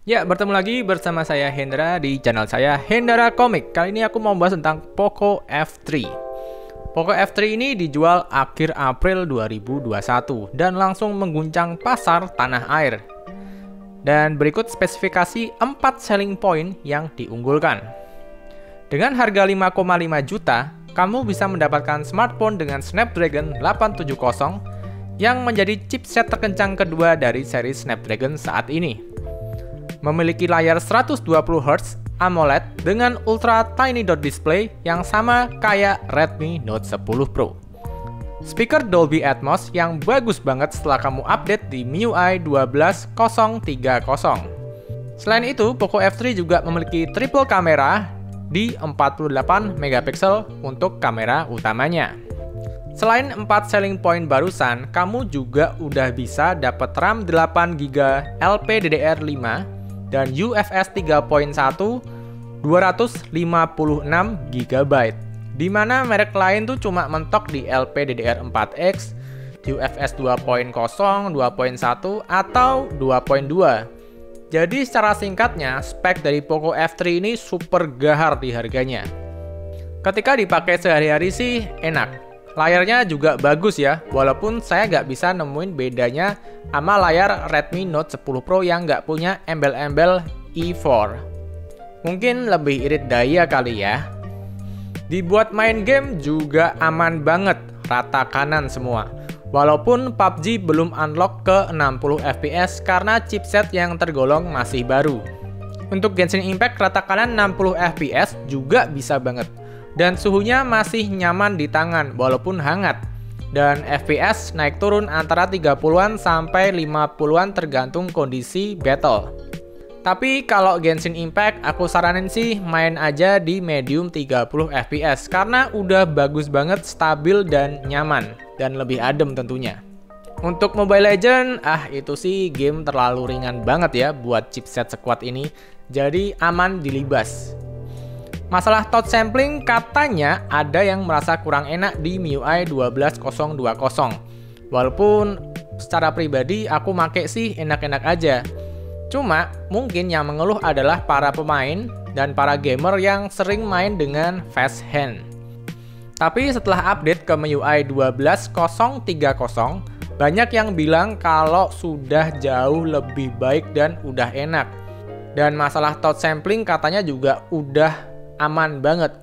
Ya, bertemu lagi bersama saya Hendra di channel saya Hendra Komik. Kali ini aku mau bahas tentang Poco F3. Poco F3 ini dijual akhir April 2021 dan langsung mengguncang pasar tanah air. Dan berikut spesifikasi 4 selling point yang diunggulkan. Dengan harga 5,5 juta, kamu bisa mendapatkan smartphone dengan Snapdragon 870 yang menjadi chipset terkencang kedua dari seri Snapdragon saat ini. Memiliki layar 120Hz AMOLED dengan ultra tiny dot display yang sama kayak Redmi Note 10 Pro. Speaker Dolby Atmos yang bagus banget setelah kamu update di MIUI 12.030. Selain itu, Poco F3 juga memiliki triple kamera di 48 megapiksel untuk kamera utamanya. Selain 4 selling point barusan, kamu juga udah bisa dapat RAM 8GB LPDDR5 dan UFS 3.1 256GB, di mana merek lain tuh cuma mentok di LPDDR4X, UFS 2.0, 2.1, atau 2.2. Jadi secara singkatnya, spek dari Poco F3 ini super gahar di harganya. Ketika dipakai sehari-hari sih enak. Layarnya juga bagus ya, walaupun saya nggak bisa nemuin bedanya sama layar Redmi Note 10 Pro yang nggak punya embel-embel E4. Mungkin lebih irit daya kali ya. Dibuat main game juga aman banget, rata kanan semua. Walaupun PUBG belum unlock ke 60 FPS karena chipset yang tergolong masih baru. Untuk Genshin Impact rata kanan 60 FPS juga bisa banget. Dan suhunya masih nyaman di tangan walaupun hangat. Dan FPS naik turun antara 30-an sampai 50-an tergantung kondisi battle. Tapi kalau Genshin Impact aku saranin sih main aja di medium 30 FPS karena udah bagus banget, stabil dan nyaman dan lebih adem tentunya. Untuk Mobile Legends, itu sih game terlalu ringan banget ya buat chipset sekuat ini. Jadi aman dilibas. Masalah touch sampling katanya ada yang merasa kurang enak di MIUI 12.020. Walaupun secara pribadi aku make sih enak-enak aja. Cuma mungkin yang mengeluh adalah para pemain dan para gamer yang sering main dengan fast hand. Tapi setelah update ke MIUI 12.030, banyak yang bilang kalau sudah jauh lebih baik dan udah enak. Dan masalah touch sampling katanya juga udah aman banget.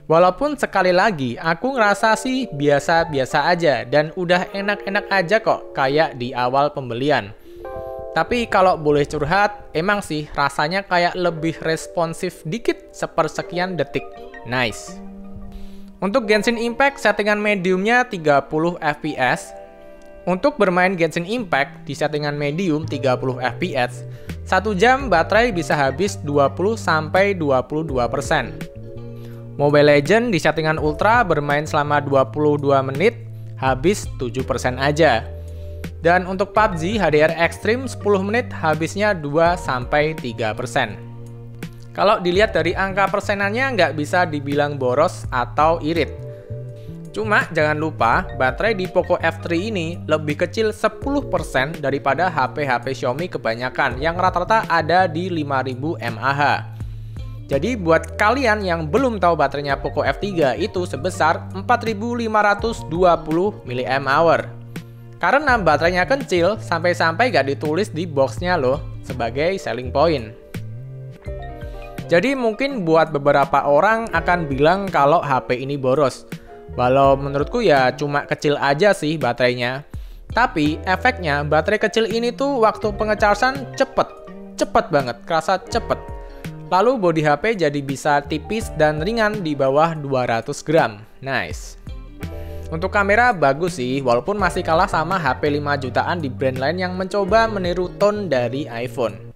Walaupun sekali lagi aku ngerasa sih biasa-biasa aja dan udah enak-enak aja kok kayak di awal pembelian. Tapi kalau boleh curhat, emang sih rasanya kayak lebih responsif dikit sepersekian detik. Nice. Untuk Genshin Impact settingan mediumnya 30 FPS. Untuk bermain Genshin Impact di settingan medium 30 FPS, 1 jam baterai bisa habis 20-22%. Mobile Legends di settingan Ultra bermain selama 22 menit, habis 7% aja. Dan untuk PUBG HDR Extreme 10 menit habisnya 2-3%. Kalau dilihat dari angka persenannya nggak bisa dibilang boros atau irit. Cuma jangan lupa, baterai di Poco F3 ini lebih kecil 10% daripada HP-HP Xiaomi kebanyakan yang rata-rata ada di 5000 mAh. Jadi buat kalian yang belum tahu baterainya Poco F3 itu sebesar 4520 mAh. Karena baterainya kecil, sampai-sampai gak ditulis di boxnya loh sebagai selling point. Jadi mungkin buat beberapa orang akan bilang kalau HP ini boros. Walau menurutku ya cuma kecil aja sih baterainya. Tapi efeknya baterai kecil ini tuh waktu pengechargean cepet banget, kerasa cepet. Lalu bodi HP jadi bisa tipis dan ringan di bawah 200 gram. Nice. Untuk kamera bagus sih, walaupun masih kalah sama HP 5 jutaan di brand lain yang mencoba meniru tone dari iPhone.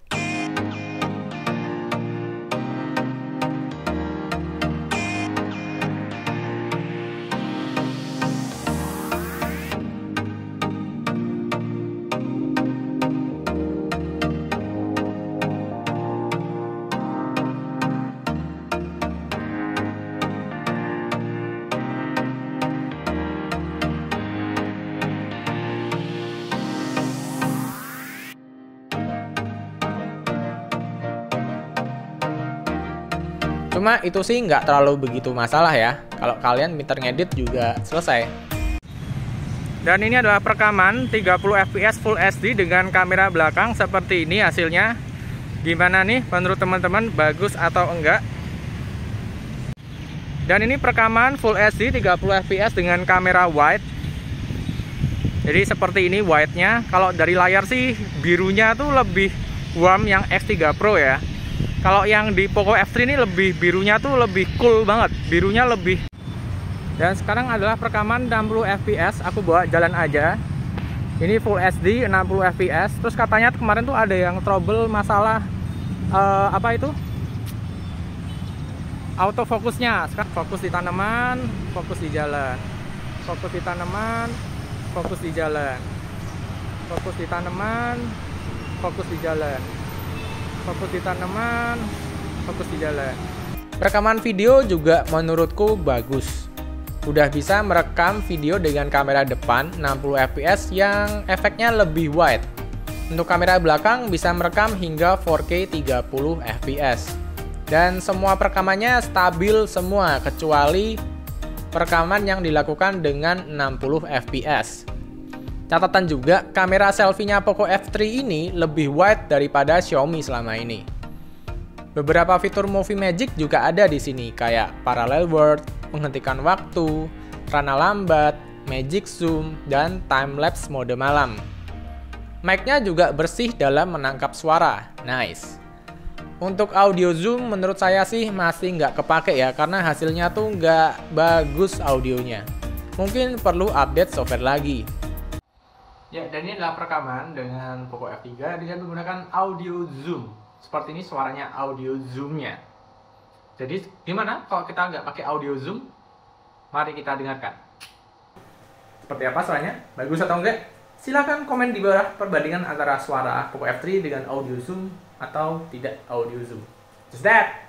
Cuma itu sih nggak terlalu begitu masalah ya, kalau kalian pinter ngedit juga selesai. Dan ini adalah perekaman 30 fps Full HD dengan kamera belakang seperti ini hasilnya. Gimana nih menurut teman-teman, bagus atau enggak? Dan ini perekaman Full HD 30 fps dengan kamera wide. Jadi seperti ini wide-nya. Kalau dari layar sih birunya tuh lebih warm yang X3 Pro ya. Kalau yang di Poco F3 ini lebih birunya tuh lebih cool banget. Birunya lebih. Dan sekarang adalah perekaman 60 fps. Aku bawa jalan aja. Ini Full HD 60 fps. Terus katanya kemarin tuh ada yang trouble masalah apa itu? Autofokusnya. Sekarang fokus di tanaman, fokus di jalan. Fokus di tanaman, fokus di jalan. Fokus di tanaman, fokus di jalan. Fokus di tanaman, fokus di jalan. Rekaman video juga menurutku bagus. Udah bisa merekam video dengan kamera depan 60 fps yang efeknya lebih wide. Untuk kamera belakang bisa merekam hingga 4K 30 fps. Dan semua perekamannya stabil semua kecuali perekaman yang dilakukan dengan 60 fps. Catatan juga, kamera selfie-nya Poco F3 ini lebih wide daripada Xiaomi selama ini. Beberapa fitur Movie Magic juga ada di sini, kayak Parallel World, menghentikan waktu, rana lambat, Magic Zoom, dan Time-lapse mode malam. Mic-nya juga bersih dalam menangkap suara, nice. Untuk audio zoom menurut saya sih masih nggak kepake ya, karena hasilnya tuh nggak bagus audionya. Mungkin perlu update software lagi. Ya, dan ini adalah perekaman dengan Poco F3 dengan menggunakan audio zoom. Seperti ini suaranya audio zoom-nya. Jadi gimana kalau kita nggak pakai audio zoom? Mari kita dengarkan. Seperti apa suaranya? Bagus atau enggak? Silahkan komen di bawah perbandingan antara suara Poco F3 dengan audio zoom atau tidak audio zoom. Just that!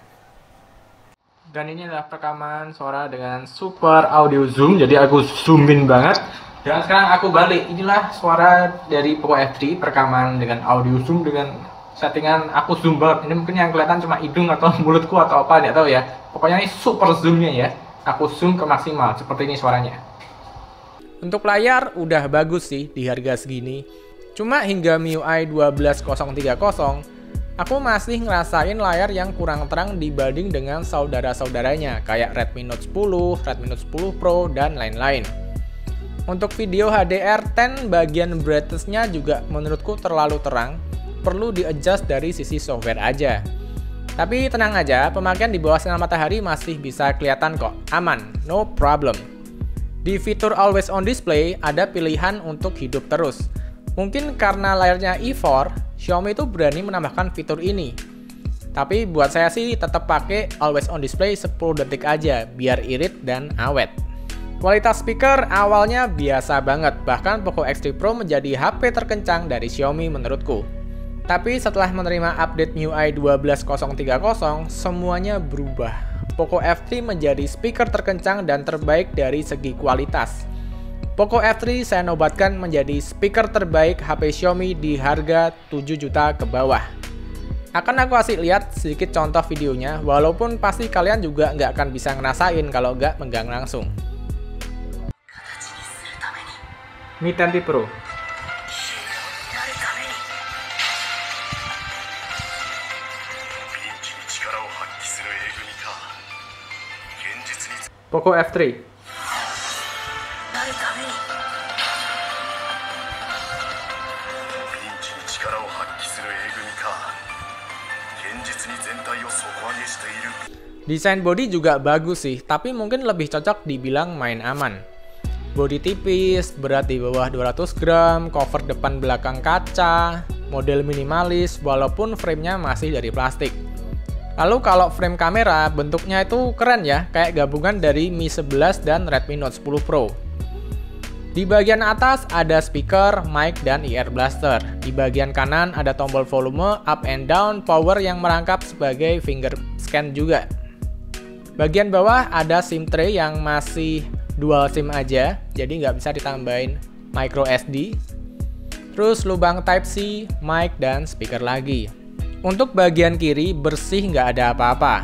Dan ini adalah perekaman suara dengan super audio zoom, jadi aku zoomin banget. Dan sekarang aku balik, inilah suara dari Poco F3 perekaman dengan audio zoom dengan settingan aku zoom banget. Ini mungkin yang kelihatan cuma hidung atau mulutku atau apa, tidak tahu ya. Pokoknya ini super zoomnya ya. Aku zoom ke maksimal, seperti ini suaranya. Untuk layar udah bagus sih di harga segini. Cuma hingga MIUI 12030, aku masih ngerasain layar yang kurang terang dibanding dengan saudara-saudaranya kayak Redmi Note 10, Redmi Note 10 Pro, dan lain-lain. Untuk video HDR10 bagian brightness-nya juga menurutku terlalu terang, perlu di-adjust dari sisi software aja. Tapi tenang aja, pemakaian di bawah sinar matahari masih bisa kelihatan kok, aman, no problem. Di fitur Always On Display ada pilihan untuk hidup terus. Mungkin karena layarnya E4, Xiaomi itu berani menambahkan fitur ini. Tapi buat saya sih tetap pakai Always On Display 10 detik aja, biar irit dan awet. Kualitas speaker awalnya biasa banget, bahkan Poco X3 Pro menjadi HP terkencang dari Xiaomi menurutku. Tapi setelah menerima update MIUI 12030, semuanya berubah. Poco F3 menjadi speaker terkencang dan terbaik dari segi kualitas. Poco F3 saya nobatkan menjadi speaker terbaik HP Xiaomi di harga 7 juta ke bawah. Akan aku kasih lihat sedikit contoh videonya, walaupun pasti kalian juga nggak akan bisa ngerasain kalau nggak megang langsung. Mi 10 Pro. Poco F3. Desain body juga bagus sih, tapi mungkin lebih cocok dibilang main aman. Body tipis, berat di bawah 200 gram, cover depan belakang kaca, model minimalis walaupun framenya masih dari plastik. Lalu kalau frame kamera bentuknya itu keren ya, kayak gabungan dari Mi 11 dan Redmi Note 10 Pro. Di bagian atas ada speaker, mic, dan ear blaster. Di bagian kanan ada tombol volume, up and down, power yang merangkap sebagai finger scan juga. Bagian bawah ada SIM tray yang masih dual SIM aja, jadi nggak bisa ditambahin micro SD. Terus lubang Type-C, mic, dan speaker lagi. Untuk bagian kiri bersih nggak ada apa-apa.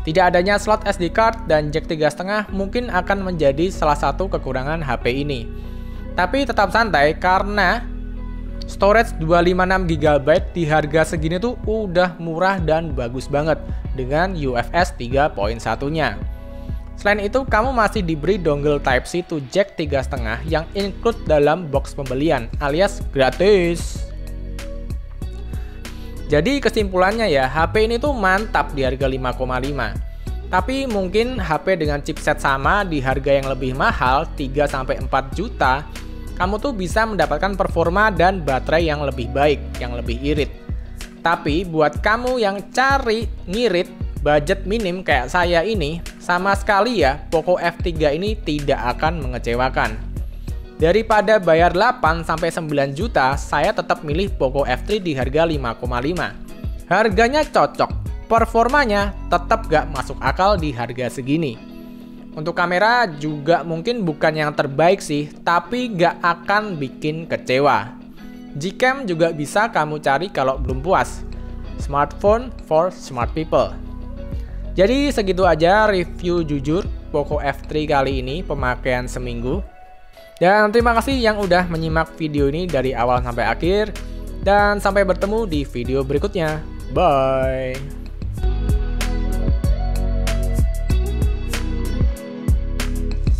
Tidak adanya slot SD card dan jack 3,5 mungkin akan menjadi salah satu kekurangan HP ini. Tapi tetap santai karena storage 256GB di harga segini tuh udah murah dan bagus banget dengan UFS 3.1-nya. Selain itu, kamu masih diberi dongle Type-C to jack 3,5 yang include dalam box pembelian alias gratis. Jadi kesimpulannya ya, HP ini tuh mantap di harga 5,5. Tapi mungkin HP dengan chipset sama di harga yang lebih mahal 3-4 juta, kamu tuh bisa mendapatkan performa dan baterai yang lebih baik, yang lebih irit. Tapi buat kamu yang cari ngirit budget minim kayak saya ini, sama sekali ya Poco F3 ini tidak akan mengecewakan. Daripada bayar 8-9 juta, saya tetap milih Poco F3 di harga 5,5. Harganya cocok, performanya tetap gak masuk akal di harga segini. Untuk kamera juga mungkin bukan yang terbaik sih, tapi gak akan bikin kecewa. Gcam juga bisa kamu cari kalau belum puas. Smartphone for smart people. Jadi segitu aja review jujur Poco F3 kali ini, pemakaian seminggu. Dan terima kasih yang udah menyimak video ini dari awal sampai akhir. Dan sampai bertemu di video berikutnya. Bye!